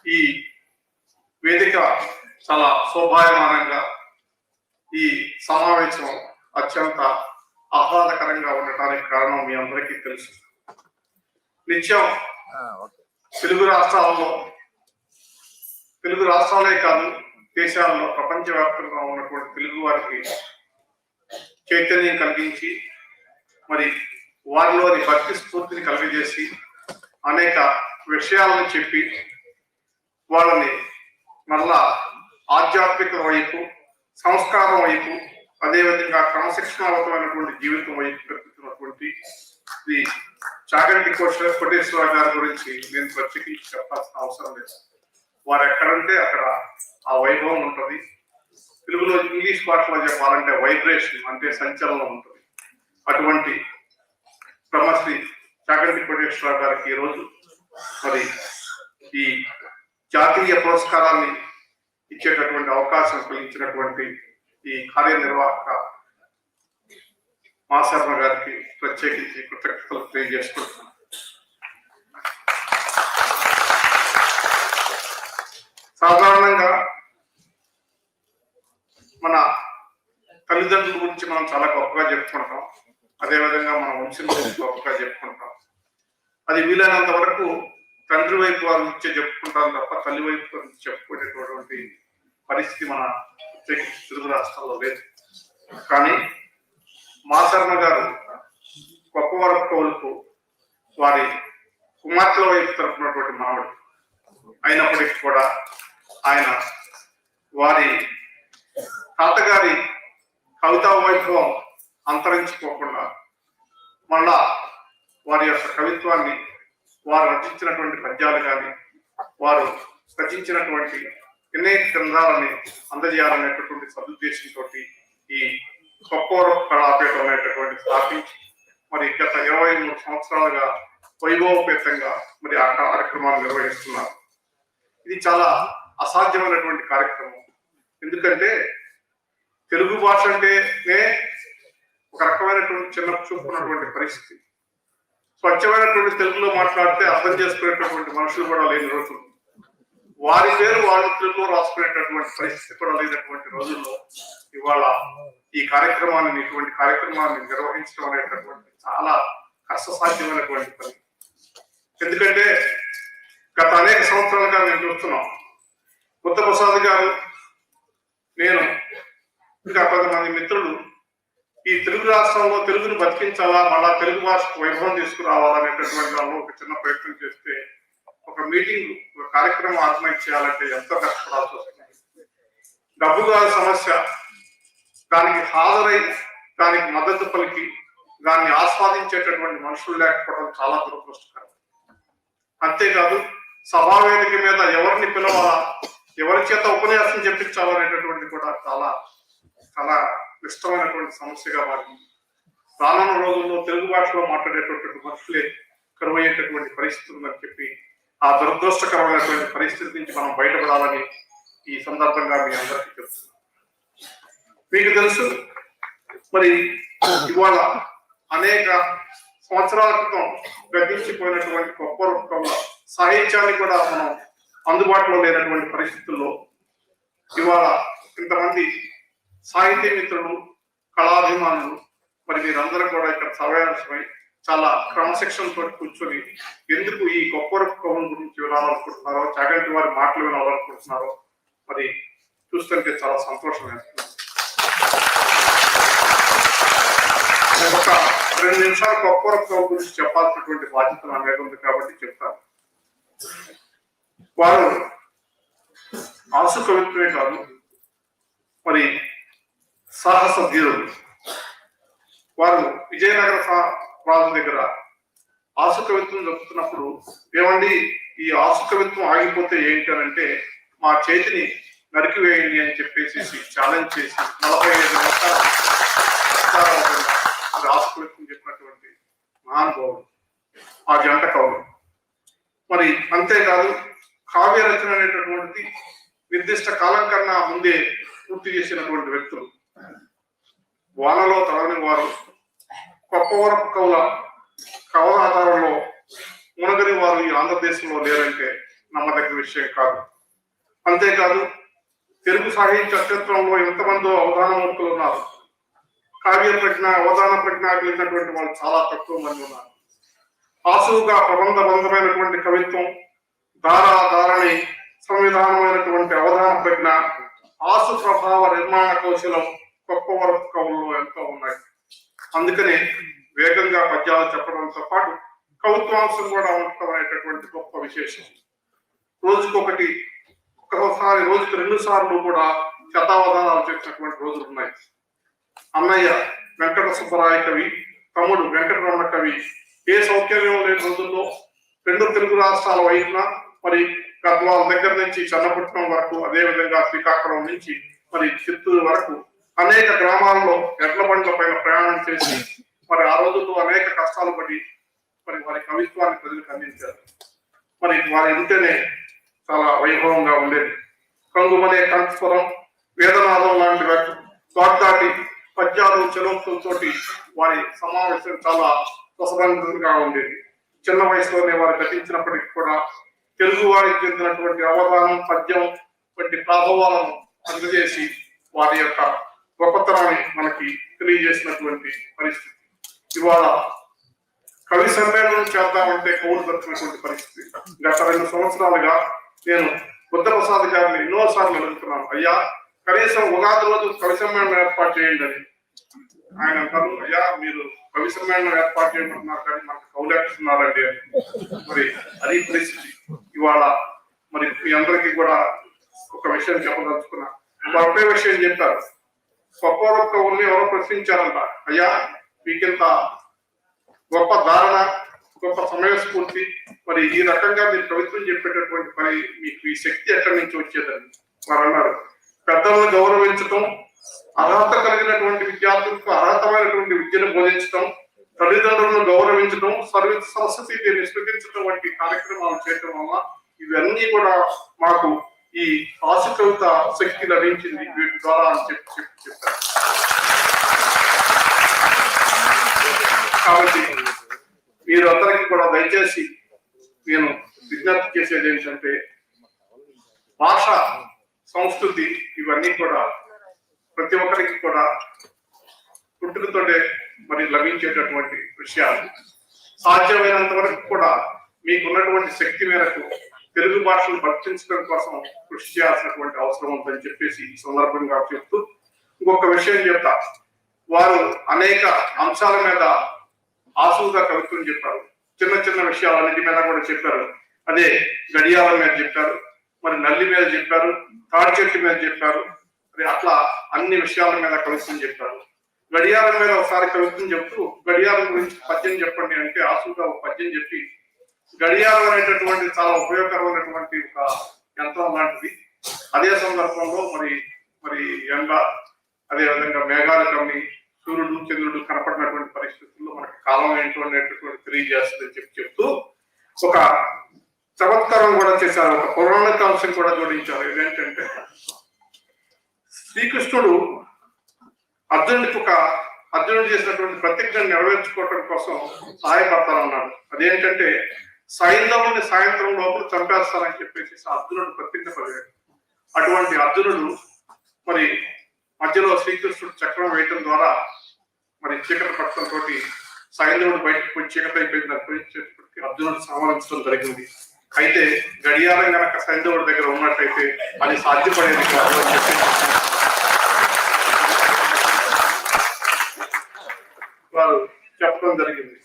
ఈ వేదిక చాలా శోభాయమానంగా ఈ సమావేశం అత్యంత ఆహ్లాదకరంగా ఉండటానికి కారణం మీ అందరికీ తెలుసు. నిత్యం తెలుగు రాష్ట్రాలే కాదు దేశాల్లో ప్రపంచవ్యాప్తంగా ఉన్నటువంటి తెలుగు వారికి చైతన్యం కలిగించి మరి వారిలోని భక్తి స్ఫూర్తిని కలిగజేసి అనేక విషయాలను చెప్పి వాళ్ళని మళ్ళా ఆధ్యాత్మిక వైపు, సంస్కారం వైపు, అదేవిధంగా క్రమశిక్షణావంతమైనటువంటి జీవితం వైపు పెరుగుతున్నటువంటి శ్రీ చాగంటి కోటేశ్వర గారి గురించి నేను ప్రత్యేకించి చెప్పాల్సిన అవసరం లేదు. వారు ఎక్కడంటే అక్కడ ఆ వైభవం ఉంటుంది. తెలుగులో ఇంగ్లీష్ భాషలో చెప్పాలంటే వైబ్రేషన్ అంటే సంచలనం ఉంటుంది. అటువంటి బ్రహ్మశ్రీ చాగంటి కోటేశ్వర గారికి ఈరోజు మరి ఈ జాతీయ పురస్కారాన్ని ఇచ్చేటటువంటి అవకాశం కలిగించినటువంటి ఈ కార్యనిర్వాహక మాసర్మ గారికి ప్రత్యేకించి కృతజ్ఞతలు తెలియజేసుకుంటున్నాను. సాధారణంగా మన తల్లిదండ్రుల గురించి మనం చాలా గొప్పగా చెప్పుకుంటాం, అదేవిధంగా మన వంశం గురించి గొప్పగా చెప్పుకుంటాం. అది వీలైనంత వరకు తండ్రి వైపు వారి నుంచే చెప్పుకుంటాం తప్ప తల్లి వైపు నుంచి చెప్పుకునేటటువంటి పరిస్థితి మన తెలుగు రాష్ట్రాల్లో లేదు. కానీ మాసర్మ గారు గొప్ప వరకు కవులకు వారి కుమార్తెల వైపు తరపునటువంటి మానవుడు అయినప్పటికీ కూడా ఆయన వారి తాతగారి కవితా వైభవం అంతరించిపోకుండా మళ్ళా వారి యొక్క కవిత్వాన్ని, వారు రచించినటువంటి పద్యాలు కానీ, వారు రచించినటువంటి ఎన్నో గ్రంథాలని అందజేయాలనేటటువంటి సదుద్దేశంతో ఈ కొప్పవరం కళాపీఠం అనేటటువంటి స్థాపించి మరి గత 23 సంవత్సరాలుగా వైభవపేతంగా మరి ఆ కార్యక్రమాలు నిర్వహిస్తున్నారు. ఇది చాలా అసాధ్యమైనటువంటి కార్యక్రమం. ఎందుకంటే తెలుగు భాష అంటేనే ఒక రకమైనటువంటి చిన్న చూపుకున్నటువంటి పరిస్థితి. స్వచ్ఛమైనటువంటి తెలుగులో మాట్లాడితే అర్థం చేసుకునేటటువంటి మనుషులు కూడా లేని రోజులు, వారి పేరు వాళ్ళు తెలుగులో రాసుకునేటటువంటి పరిస్థితి కూడా లేనటువంటి రోజుల్లో ఇవాళ ఈ కార్యక్రమాన్ని, ఇటువంటి కార్యక్రమాన్ని నిర్వహించడం అనేటటువంటి చాలా కష్టసాధ్యమైనటువంటి పని. ఎందుకంటే గత అనేక సంవత్సరాలుగా మేము చూస్తున్నాం. బుద్ధప్రసాద్ గారు, నేను, ఇంకా కొంతమంది మిత్రులు ఈ తెలుగు రాష్ట్రంలో తెలుగును బతికించాలా, మళ్ళా తెలుగు భాషకు వైభవం తీసుకురావాలనేటటువంటి దానిలో ఒక చిన్న ప్రయత్నం చేస్తే ఒక మీటింగ్, ఒక కార్యక్రమం ఆర్గనైజ్ చేయాలంటే ఎంతో కష్టపడాల్సి వస్తుంది. డబ్బు కాదు సమస్య, దానికి హాజరై దానికి మద్దతు పలికి దాన్ని ఆస్వాదించేటటువంటి మనుషులు లేకపోవడం చాలా దురదృష్టకరం. అంతేకాదు సభావేదిక మీద ఎవరిని పిలవాలా, ఎవరి చేత ఉపన్యాసం చెప్పించాలనేటటువంటి కూడా చాలా చాలా క్లిష్టమైనటువంటి సమస్యగా మారింది. రానున్న రోజుల్లో తెలుగు భాషలో మాట్లాడేటటువంటి మనుషులే కరువయ్యేటటువంటి పరిస్థితి ఉందని చెప్పి ఆ దురదృష్టకరమైనటువంటి పరిస్థితి నుంచి మనం బయటపడాలని ఈ సందర్భంగా మీ అందరికీ చెప్తున్నాను. మీకు తెలుసు, మరి ఇవాళ అనేక సంవత్సరాల క్రితం గతించిపోయినటువంటి గొప్ప రూపంలో సాహిత్యాన్ని కూడా మనం అందుబాటులో లేనటువంటి పరిస్థితుల్లో ఇవాళ ఇంతమంది సాహిత్య మిత్రులు, కళాభిమానులు, మరి మీరందరూ కూడా ఇక్కడ సమావేశమై చాలా క్రమశిక్షణతో కూర్చొని ఎందుకు ఈ గొప్ప కవుల గురించి వినాలనుకుంటున్నారో, చాగంటి వారి మాటలు వినాలనుకుంటున్నారో మరి చూస్తుంటే చాలా సంతోషం వేస్తుంది. ఒక 2 నిమిషాలు గొప్ప కవుల గురించి చెప్పాల్సినటువంటి బాధ్యత నా మీద ఉంది కాబట్టి చెప్తాను. వారు ఆసు కవిత్వమే కాదు, మరి సాహస ధీరులు. వారు విజయనగర రాజు దగ్గర ఆసు కవిత్వం జరుపుతున్నప్పుడు, ఏమండి ఈ ఆసు కవిత్వం ఆగిపోతే ఏంటి అని అంటే, మా చేతిని నరికివేయండి అని చెప్పేసి ఛాలెంజ్ చేసి 45 నిమిషాలు ఆసు కవిత్వం చెప్పినటువంటి మహానుభావుడు ఆ జంట కవులు. మరి అంతేకాదు కావ్య రచన అనేటటువంటిది నిర్దిష్ట కాలం కన్నా ముందే పూర్తి చేసినటువంటి వ్యక్తులు. వానలో తడవని వారు, కొప్పవరపు కవుల కవల ఆధారంలో మునగని వారు ఈ ఆంధ్రదేశంలో లేరంటే నమ్మదగ్గ విషయం కాదు. అంతేకాదు తెలుగు సాహిత్య క్షేత్రంలో ఎంతమందో అవధానమూర్తులు ఉన్నారు. కావ్య ప్రజ్ఞ, అవధాన ప్రజ్ఞ కలిగినటువంటి వాళ్ళు చాలా తక్కువ మంది ఉన్నారు. ఆసువుగా ప్రబంధబంధమైనటువంటి కవిత్వం, ధారాధారణి, సంవిధానమైనటువంటి అవధాన ప్రజ్ఞ, ఆసు ప్రభావ నిర్మాణ కౌశలం గొప్ప వరకు కవుల్లో ఎంతో ఉన్నాయి. అందుకని వేగంగా పద్యాలు చెప్పడంతో పాటు కవిత్వాంశం కూడా ఉండటం గొప్ప విశేషం. రోజుకొకటి, ఒక్కొక్కసారి రోజుకి 2 సార్లు కూడా శతావధానాలు చేసినటువంటి రోజులు ఉన్నాయి. అన్నయ్య వెంకట సుబ్బరాయ కవి, తమ్ముడు వెంకటరమణ కవి ఏ సౌకర్యం లేని రోజుల్లో 2 తెలుగు రాష్ట్రాల వైపున మరి గద్వాల దగ్గర నుంచి చన్నపట్నం వరకు, అదేవిధంగా శ్రీకాకుళం నుంచి మరి చిత్తూరు వరకు అనేక గ్రామాల్లో ఎడ్ల బండ్ల పైన ప్రయాణం చేసి మరి ఆ రోజుల్లో అనేక కష్టాలు పడి మరి వారి కవిత్వాన్ని ప్రజలకు అందించారు. మరి వారి ఇంటనే చాలా వైభవంగా ఉండేది. కంగుమనే కంఠస్వరం, వేదనాదం లాంటి వాగ్దాటి పద్యాలు, చలోక్తులతోటి వారి సమావేశం చాలా రసబంధంగా ఉండేది. చిన్న వయసులోనే వారు గతించినప్పటికీ కూడా తెలుగు వారికి చెందినటువంటి అవధానం, పద్యం వంటి ప్రభావాలను అందజేసి వారి యొక్క గొప్పతనాన్ని మనకి తెలియజేసినటువంటి పరిస్థితి. ఇవాళ కవి సమ్మేళనం చేద్దామంటే కవులు దొరికినటువంటి పరిస్థితి. గత 2 సంవత్సరాలుగా నేను బుద్ధప్రసాద్ గారిని ఎన్నోసార్లు అడుగుతున్నాను, అయ్యా కనీసం ఉగాది రోజు కవి సమ్మేళనం ఏర్పాటు చేయండి అని. ఆయన అంటారు, అయ్యా మీరు కవి సమ్మేళనం ఏర్పాటు చేయమంటున్నారు కానీ మనకు కవులేస్తున్నారండి అని. మరి అది పరిస్థితి. ఇవాళ మరి మీ అందరికీ కూడా ఒక విషయం చెప్పదలుచుకున్నా. ఒకే విషయం చెప్పారు, గొప్ప కవుల్ని ఎవరో ప్రశ్నించారంట, అయ్యా మీకింత గొప్ప ధారణ, గొప్ప సమయస్ఫూర్తి, మరి ఈ రకంగా మీరు కవిత్వం చెప్పేటటువంటి మరి మీకు ఈ శక్తి ఎక్కడి నుంచి వచ్చేదని వారు అన్నారు. పెద్దలను గౌరవించటం, అర్హత కలిగినటువంటి విద్యార్థులకు అర్హతమైనటువంటి విద్యను బోధించడం, తల్లిదండ్రులను గౌరవించడం, సరస్వతి దీన్ని స్మృతించడం వంటి కార్యక్రమాలు చేయడం వల్ల ఇవన్నీ కూడా మాకు ఈ ఆశ కవిత శక్తి లభించింది వీటి ద్వారా అని చెప్పారు. కాబట్టి మీరు అందరికీ కూడా దయచేసి నేను విజ్ఞప్తి చేసేది ఏంటంటే, భాష, సంస్కృతి ఇవన్నీ కూడా ప్రతి ఒక్కరికి కూడా పుట్టుకతోటే మరి లభించేటటువంటి విషయాలు. సాధ్యమైనంత వరకు కూడా మీకున్నటువంటి శక్తి మేరకు తెలుగు భాషను భర్తించడం కోసం కృషి చేయాల్సినటువంటి అవసరం ఉందని చెప్పేసి ఈ సందర్భంగా చెప్తూ ఇంకొక విషయం చెప్తా. వారు అనేక అంశాల మీద ఆసువుగా కవిత్వం చెప్పారు. చిన్న చిన్న విషయాలన్నిటి మీద కూడా చెప్పారు. అదే గడియారం మీద చెప్పారు, మరి నల్లి మీద చెప్పారు, తాడి చెట్టు మీద చెప్పారు. మరి అట్లా అన్ని విషయాల మీద కవిత్వం చెప్పారు. గడియారం మీద ఒకసారి కవిత్వం చెప్తూ గడియారం గురించి పద్యం చెప్పండి అంటే ఆసువుగా ఒక పద్యం చెప్పి, గడియారం అనేటటువంటి చాలా ఉపయోగకరమైనటువంటి ఒక యంత్రం లాంటిది. అదే సందర్భంలో మరి మరి ఎండ, అదే విధంగా మేఘాలు కమ్మి సూర్యుడు చంద్రుడు కనపడినటువంటి పరిస్థితుల్లో మనకి కాలం ఏంటో అనేటటువంటి తెలియజేస్తుందని చెప్తూ ఒక చమత్కారం కూడా చేశారు. ఒక పౌరాణిక అంశం కూడా జోడించారు. ఏంటంటే శ్రీకృష్ణుడు అర్జునుడు చేసినటువంటి ప్రతిజ్ఞను నెరవేర్చుకోవడం కోసం సహాయపడతానన్నాడు. అదేంటంటే సైంధవుని సాయంత్రం లోపల చంపేస్తానని చెప్పేసి అర్జునుడు ప్రతిజ్ఞ పడిగాడు. అటువంటి అర్జునుడు మరి మధ్యలో శ్రీకృష్ణుడు చక్రం వేయటం ద్వారా మరి చీకటి పట్టడంతో సైంధవుడు బయటకు పోయి చీకటి అయిపోయింది. అర్జునుడు సంహరించడం జరిగింది. అయితే గడియారం గనక సైంధవుడి దగ్గర ఉన్నట్టయితే అది సాధ్యపడేది కాదు అని చెప్పి వారు చెప్పడం జరిగింది.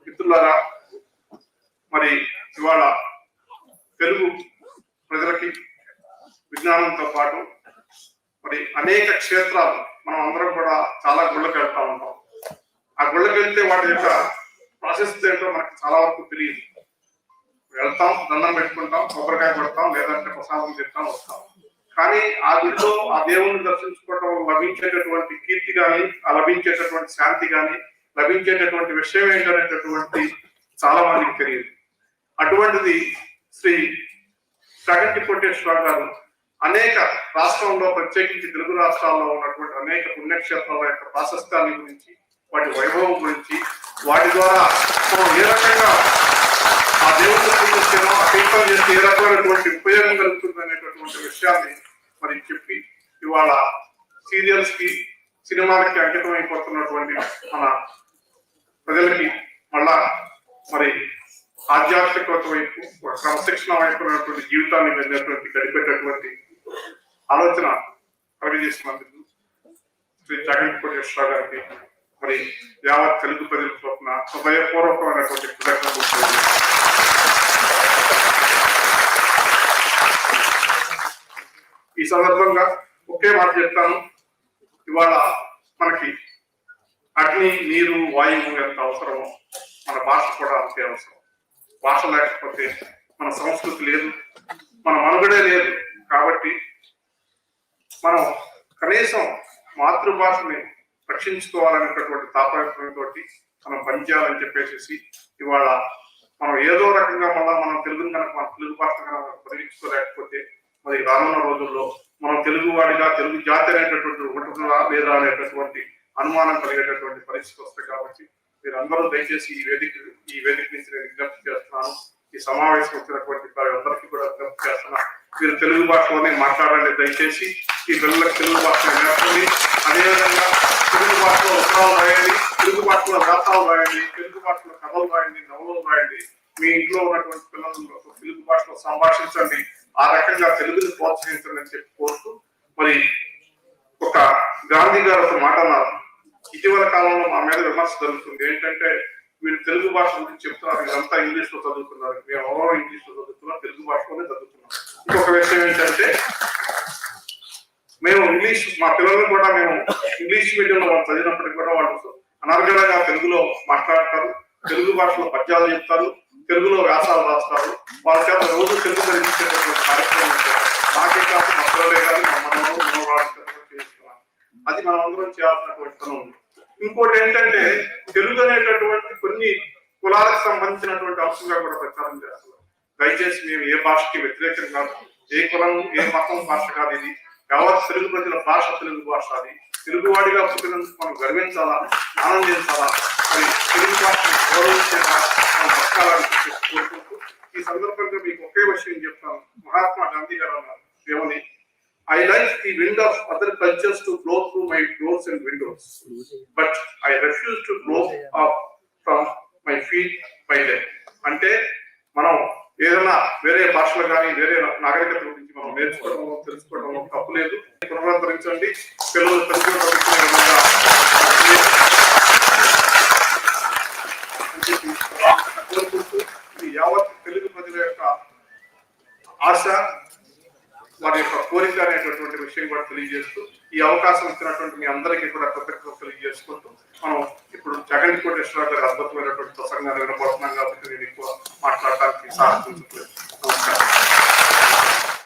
మిత్రులారా, మరి ఇవాళ తెలుగు ప్రజలకి విజ్ఞానంతో పాటు మరి అనేక క్షేత్రాలు మనం అందరం కూడా చాలా గుళ్ళకి వెళ్తా ఉంటాం. ఆ గుళ్ళకి వెళ్తే వాటి యొక్క ప్రాసెస్ ఏంటో మనకి చాలా వరకు తెలియదు. వెళ్తాం, దండం పెట్టుకుంటాం, కొబ్బరికాయ కొడతాం, లేదంటే ప్రసాదం తింటాం, వస్తాం. కానీ ఆ గుడిలో ఆ దేవుణ్ణి దర్శించుకోవడం లభించేటటువంటి కీర్తి కానీ, ఆ లభించేటటువంటి శాంతి కానీ, లభించేటటువంటి విషయం ఏంటనేటటువంటి చాలా మందికి తెలియదు. అటువంటిది శ్రీ చాగంటి కోటేశ్వరరావు గారు అనేక రాష్ట్రంలో, ప్రత్యేకించి తెలుగు రాష్ట్రాల్లో ఉన్నటువంటి అనేక పుణ్యక్షేత్రాల యొక్క ప్రాశస్త్యాన్ని గురించి, వాటి వైభవం గురించి, వాటి ద్వారా మనం ఏ రకంగా ఆ దేవుడిని పూజిస్తేనో ఆ కీర్తన చేస్తే ఏ రకమైనటువంటి ఉపయోగం కలుగుతుంది అనేటటువంటి విషయాన్ని మరి చెప్పి ఇవాళ సీరియల్స్ కి సినిమాలకి అంకితం అయిపోతున్నటువంటి మన ప్రజలకి మళ్ళా మరి ఆధ్యాత్మికత వైపు క్రమశిక్షణ వైపు ఉన్నటువంటి జీవితాన్ని వెళ్ళినటువంటి గడిపేటటువంటి ఆలోచన కలిగజేసినందుకు శ్రీ జగన్ కోటేశ్వర గారికి మరి యావత్ తెలుగు ప్రజల తరఫున హృదయపూర్వకమైనటువంటి కృతజ్ఞతలు. ఈ సందర్భంగా ఒకే మాట చెప్తాను, ఇవాళ మనకి అగ్ని, నీరు, వాయువు ఎంత అవసరమో మన భాష కూడా అంతే అవసరం. భాష లేకపోతే మన సంస్కృతి లేదు, మన మనుగడే లేదు. కాబట్టి మనం కనీసం మాతృభాషని రక్షించుకోవాలనేటటువంటి తాపత్రయంతో మనం పనిచేయాలని చెప్పేసి ఇవాళ మనం ఏదో రకంగా మళ్ళా మనం తెలుగుని కనుక మన తెలుగు భాష కనుక పరిగణించుకోలేకపోతే మరి రానున్న రోజుల్లో మనం తెలుగు వాడిగా తెలుగు జాతి అనేటటువంటి ఉంటుందా లేదా అనేటటువంటి అనుమానం కలిగేటటువంటి పరిస్థితి వస్తాయి. కాబట్టి మీరందరూ దయచేసి ఈ వేదిక నుంచి నేను విజ్ఞప్తి చేస్తున్నాను. ఈ సమావేశం వచ్చినటువంటి అందరికీ కూడా విజ్ఞప్తి చేస్తున్నాను, మీరు తెలుగు భాషలోనే మాట్లాడండి. దయచేసి ఈ పిల్లలకు తెలుగు భాషను నేర్పండి. అదేవిధంగా తెలుగు భాషలో ఉత్తరాలు రాయండి, తెలుగు భాషలో వ్యాసాలు రాయండి, తెలుగు భాషలో కథలు రాయండి, నవలలు రాయండి. మీ ఇంట్లో ఉన్నటువంటి పిల్లలతో తెలుగు భాషలో సంభాషించండి. ఆ రకంగా తెలుగుని ప్రోత్సహించండి అని చెప్పి కోరుతూ, మరి ఒక గాంధీ గారు ఒక మాట అన్నారు, ఇటీవల కాలంలో మా మీద విమర్శ జరుగుతుంది. ఏంటంటే మీరు తెలుగు భాష గురించి చెప్తున్నారు, ఇదంతా ఇంగ్లీష్ లో చదువుతున్నారు. మేము ఎవరో ఇంగ్లీష్ లో చదువుతున్నాం, తెలుగు భాషలోనే చదువుతున్నాం. ఇంకొక విషయం ఏంటంటే మేము ఇంగ్లీష్, మా పిల్లలను కూడా మేము ఇంగ్లీష్ మీడియంలో వాళ్ళు చదివినప్పటికీ కూడా వాళ్ళు అనర్గళంగా తెలుగులో మాట్లాడతారు, తెలుగు భాషలో పద్యాలు చెప్తారు, తెలుగులో వ్యాసాలు రాస్తారు. వాళ్ళ చేత రోజు తెలుగు ధరించేటటువంటి కార్యక్రమం నాకే కాదు, మా పిల్లలే కాదు, మా మనవరాలు చేస్తున్నాం. అది మనం అందరం చేయాల్సినటువంటి పని ఉంది. ఇంకోటి ఏంటంటే తెలుగు అనేటటువంటి కొన్ని కులాలకు సంబంధించినటువంటి అంశంగా కూడా ప్రచారం చేస్తున్నారు. దయచేసి మేము ఏ భాషకి వ్యతిరేకం కాదు, ఏ కులం ఏ మతం భాష కాదు. ఇది యావత్ తెలుగు ప్రజల భాష, తెలుగు భాష. అది తెలుగువాడిగా పుట్టినందుకు మనం గర్వించాలా, ఆనందించాలా, మరి తెలుగు భాషను గౌరవించేలా మనం బతకాలని కోరుకుంటూ ఈ సందర్భంగా మీకు ఒకే విషయం చెప్తాను. మహాత్మా గాంధీ గారు అన్నారు ఏమని, I like the wind of other cultures to blow through my doors and windows, but I refuse to blow up from my feet by them. అంటే మనం ఏదైనా వేరే భాషలు కానీ వేరే నాగరికత గురించి మనం నేర్చుకోవడం తెలుసుకోవడం తప్పు లేదు. పునరుద్ధరించండి, పిల్లలు యావత్ తెలుగు ప్రజల యొక్క ఆశ, వారి యొక్క కోరిక అనేటటువంటి విషయం కూడా తెలియజేస్తూ ఈ అవకాశం ఇచ్చినటువంటి మీ అందరికీ కూడా కృతజ్ఞతలు తెలియజేసుకుంటూ మనం ఇప్పుడు జగన్ కోటేశ్వర గారి అద్భుతమైనటువంటి ప్రసంగాన్ని వినబోతున్నాం. కాబట్టి నేను ఎక్కువ మాట్లాడటానికి సాహసించట్లేదు.